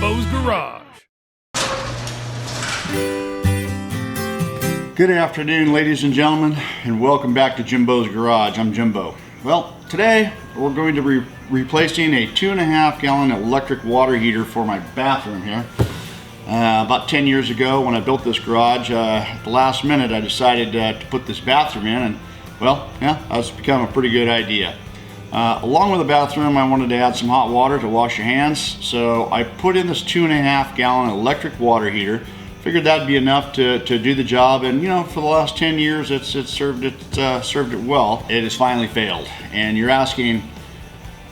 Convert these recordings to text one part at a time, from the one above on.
Jimbo's Garage. Good afternoon, ladies and gentlemen, and welcome back to Jimbo's Garage. I'm Jimbo. Well, today we're going to be replacing a 2.5 gallon electric water heater for my bathroom here. About 10 years ago when I built this garage, at the last minute I decided to put this bathroom in, and well, yeah, that's become a pretty good idea. Along with the bathroom, I wanted to add some hot water to wash your hands, so I put in this 2.5 gallon electric water heater. Figured that'd be enough to do the job, and you know, for the last 10 years it's served it well. It has finally failed, and you're asking,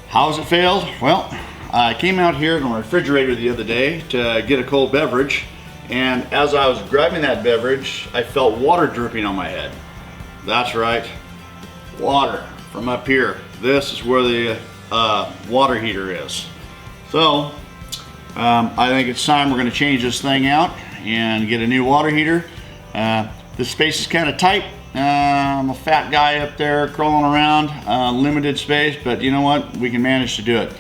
how has it failed? Well, I came out here to my refrigerator the other day to get a cold beverage, and as I was grabbing that beverage, I felt water dripping on my head. That's right, water from up here. This is where the water heater is. So I think it's time we're going to change this thing out and get a new water heater. This space is kind of tight. I'm a fat guy up there crawling around, limited space, but you know what? We can manage to do it.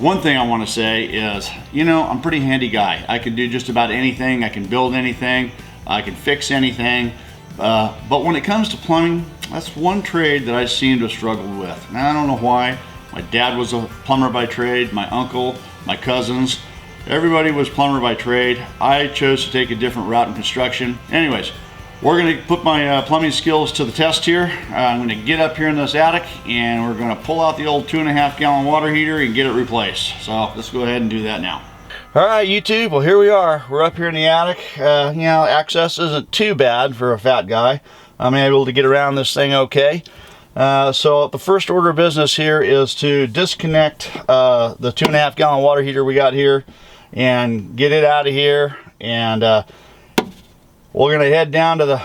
One thing I want to say is, you know, I'm a pretty handy guy. I can do just about anything. I can build anything. I can fix anything. But when it comes to plumbing, that's one trade that I seem to have struggled with. Now, I don't know why. My dad was a plumber by trade, my uncle, my cousins, everybody was plumber by trade. I chose to take a different route in construction. Anyways, we're going to put my plumbing skills to the test here. I'm going to get up here in this attic and we're going to pull out the old 2.5 gallon water heater and get it replaced. So let's go ahead and do that now. All right, YouTube, well, here we are. We're up here in the attic. You know, access isn't too bad for a fat guy. I'm able to get around this thing okay. So the first order of business here is to disconnect the 2.5 gallon water heater we got here and get it out of here. And we're gonna head down to the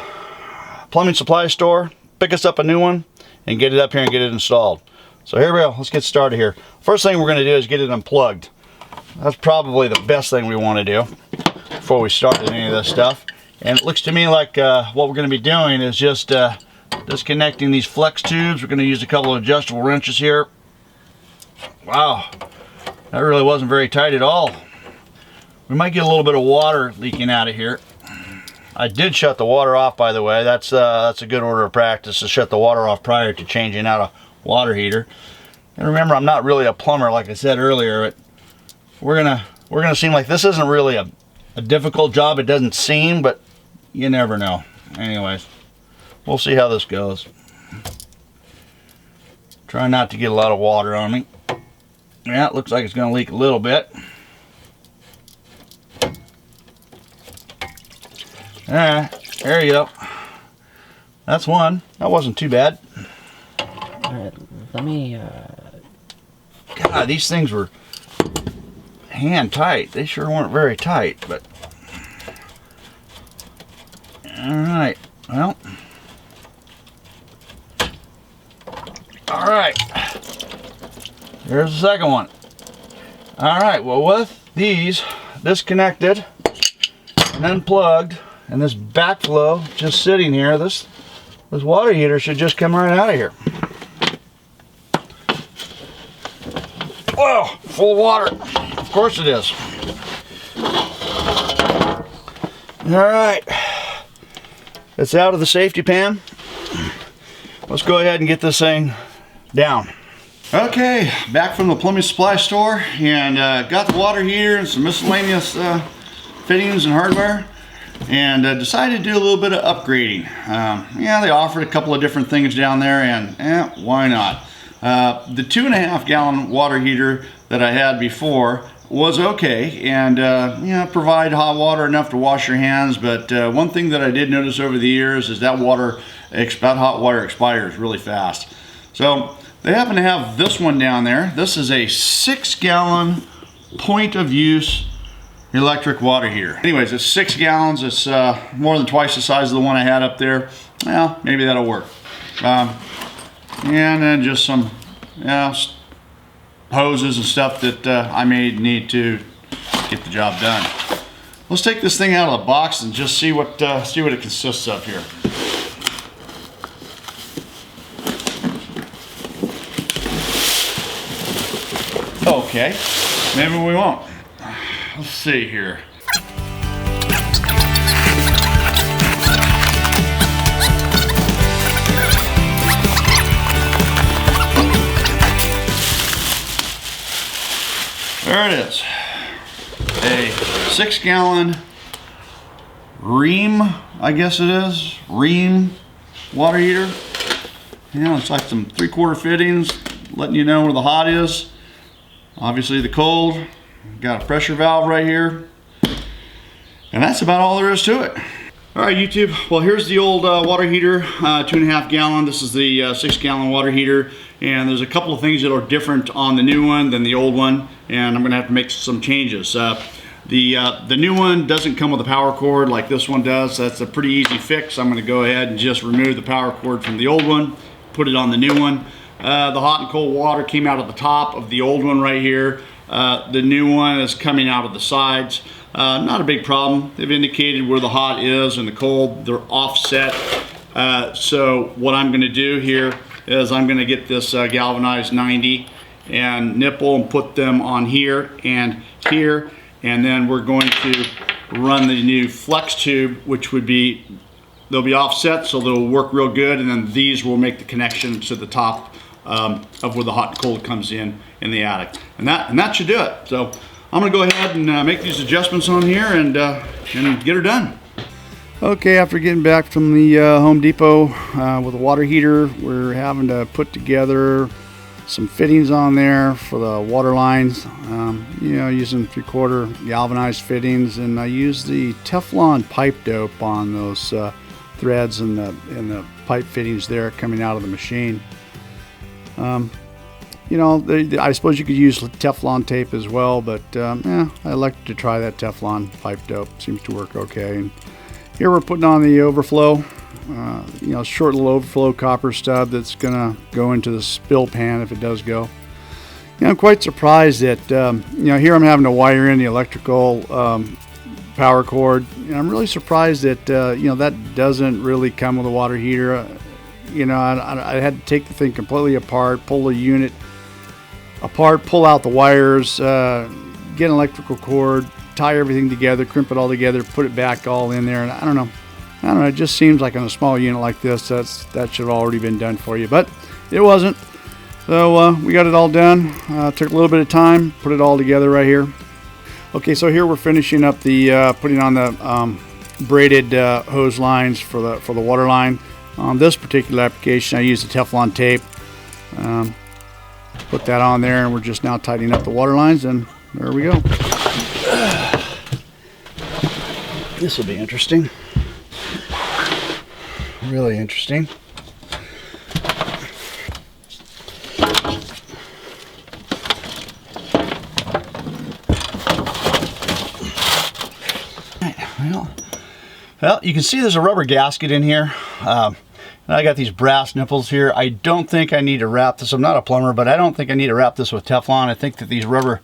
plumbing supply store, pick us up a new one, and get it up here and get it installed. So here we go, let's get started here. First thing we're gonna do is get it unplugged. That's probably the best thing we want to do before we start any of this stuff. And it looks to me like what we're going to be doing is just disconnecting these flex tubes. We're going to use a couple of adjustable wrenches here. Wow, that really wasn't very tight at all. We might get a little bit of water leaking out of here. I did shut the water off, by the way. That's a good order of practice, to shut the water off prior to changing out a water heater. And remember, I'm not really a plumber, like I said earlier. We're gonna seem like this isn't really a difficult job. It doesn't seem, but you never know. Anyways, we'll see how this goes. Try not to get a lot of water on me. Yeah, it looks like it's gonna leak a little bit. Alright, there you go. That's one. That wasn't too bad. Alright, let me God, these things were hand tight. They sure weren't very tight, but all right, well, all right, there's the second one. All right, well, with these disconnected and unplugged and this backflow just sitting here, this water heater should just come right out of here. Whoa, full of water. Of course it is. All right, it's out of the safety pan. Let's go ahead and get this thing down. Okay, back from the plumbing supply store, and got the water heater and some miscellaneous fittings and hardware, and decided to do a little bit of upgrading. Yeah, they offered a couple of different things down there, and why not? The 2.5 gallon water heater that I had before was okay, and you know, provide hot water enough to wash your hands. But one thing that I did notice over the years is that hot water expires really fast. So they happen to have this one down there. This is a 6 gallon point of use electric water heater. Anyways, it's 6 gallons. It's more than twice the size of the one I had up there. Well, maybe that'll work. And then just some, you know, hoses and stuff that I may need to get the job done. Let's take this thing out of the box and just see what it consists of here. Okay, maybe we won't. let's see here. There it is. A 6-gallon Rheem, I guess it is. Rheem water heater. You know, it's like some 3/4 fittings, letting you know where the hot is. Obviously the cold. Got a pressure valve right here. And that's about all there is to it. All right, YouTube. Well, here's the old water heater, 2.5 gallon. This is the 6-gallon water heater. And there's a couple of things that are different on the new one than the old one. And I'm gonna have to make some changes. The new one doesn't come with a power cord like this one does. That's a pretty easy fix. I'm gonna go ahead and just remove the power cord from the old one, put it on the new one. The hot and cold water came out of the top of the old one right here. The new one is coming out of the sides. Not a big problem. They've indicated where the hot is and the cold. They're offset. So what I'm gonna do here is I'm gonna get this galvanized 90 and nipple and put them on here and here. And then we're going to run the new flex tube, which would be, they'll be offset so they'll work real good. And then these will make the connection to the top of where the hot and cold comes in the attic. And that should do it. So I'm gonna go ahead and make these adjustments on here and get her done. Okay, after getting back from the Home Depot with a water heater, we're having to put together some fittings on there for the water lines, you know, using 3/4 galvanized fittings, and I use the Teflon pipe dope on those threads and the pipe fittings there coming out of the machine. You know, I suppose you could use Teflon tape as well, but yeah, I like to try that Teflon pipe dope. Seems to work okay. And here we're putting on the overflow. You know, short little overflow copper stub that's gonna go into the spill pan if it does go. You know, I'm quite surprised that you know, here I'm having to wire in the electrical power cord. And I'm really surprised that you know, that doesn't really come with a water heater. You know, I had to take the thing completely apart, pull the unit apart, pull out the wires, get an electrical cord, tie everything together, crimp it all together, put it back all in there, and I don't know, it just seems like on a small unit like this, that should have already been done for you, but it wasn't. So we got it all done. Took a little bit of time, put it all together right here. Okay, so here we're finishing up the putting on the braided hose lines for the water line. On this particular application, I used the Teflon tape. Put that on there, and we're just now tightening up the water lines, and there we go. This will be interesting. Really interesting. Well, you can see there's a rubber gasket in here. And I got these brass nipples here. I don't think I need to wrap this. I'm not a plumber, but I don't think I need to wrap this with Teflon. I think that these rubber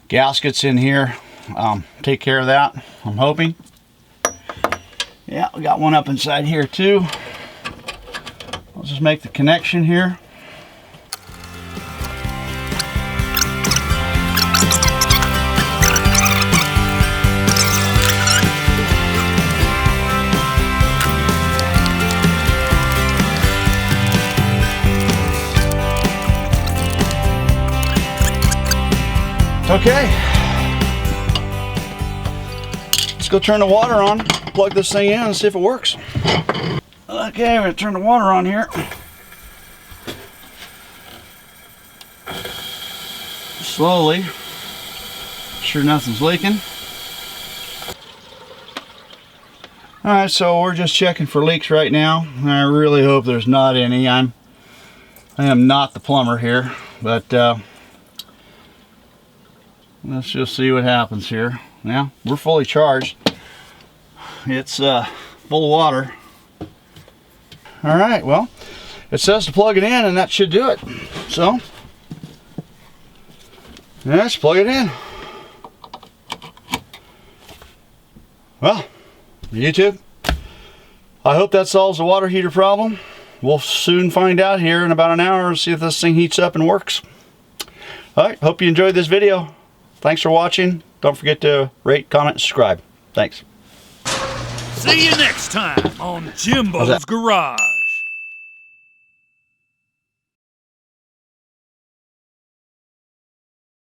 gaskets in here take care of that, I'm hoping. Yeah, we got one up inside here too. I'll just make the connection here. Okay, let's go turn the water on, plug this thing in and see if it works. Okay, we're gonna turn the water on here. Slowly. Sure nothing's leaking. Alright, so we're just checking for leaks right now. I really hope there's not any. I am not the plumber here, but let's just see what happens here. Now, we're fully charged. It's full of water. All right, well, it says to plug it in, and that should do it. So, let's plug it in. Well, YouTube, I hope that solves the water heater problem. We'll soon find out here in about an hour and see if this thing heats up and works. All right, hope you enjoyed this video. Thanks for watching. don't forget to rate, comment, and subscribe. Thanks. See you next time on Jimbo's Garage.